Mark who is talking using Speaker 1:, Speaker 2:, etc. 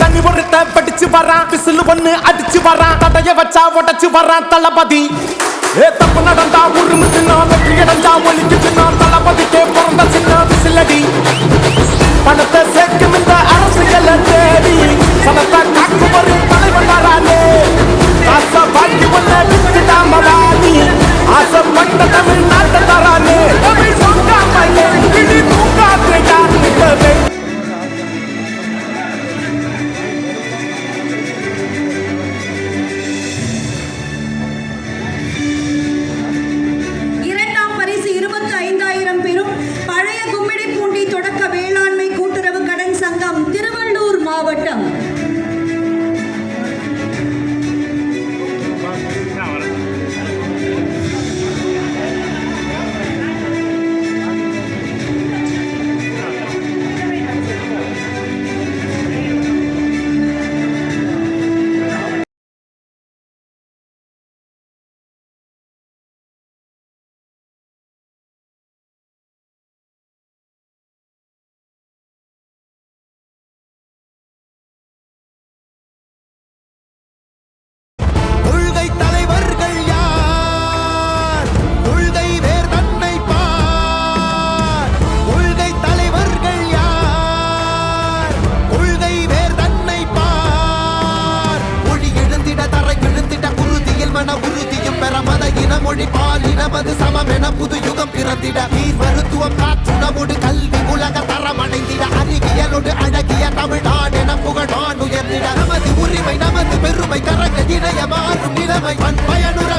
Speaker 1: தண்ணி ஒருத்த படிச்சு வரான் பிசிலு ஒண்ணு அடிச்சு வரான் தடைய வச்சா உடச்சு வரான் தளபதி தப்பு நடந்தா உருமுச்சுன்னா வெற்றி அடைஞ்சா ஒலிக்குச்சுன்னா தளபதிக்கே பிறந்த சின்ன விசிலடி பணத்தை சேர்க்கும் இந்த அரசியலை தேடி சனத்தை காக்கும் ஒரு தலைவன் வரானே ஆசை பாக்கி ஒன்ன விட்டுடாம வாணி ஆசைப்பட்ட தமிழ்நாட்டை தரானே தமிழ் சொல்லாமலே இனி தூங்காதேடா நிலவே.
Speaker 2: இரண்டாம் பரிசு 25,000 பெறும் பழைய கும்மிடிப்பூண்டி தொடக்க வேளாண்மை கூட்டுறவு கடன் சங்கம் திருவள்ளூர் மாவட்டம்.
Speaker 3: மொழி பாலினமது சமமென புது யுகம் பிறந்திட நீர் மருத்துவம் காற்றுணவோடு கல்வி உலக தரமடைந்திட அறிவியலோடு அழகிய தமிழ்நாடு என புகழான் உயர்ந்திட நமது உரிமை நமது பெருமை கரங்க இணைய மாறும் நிலைமை பயனுற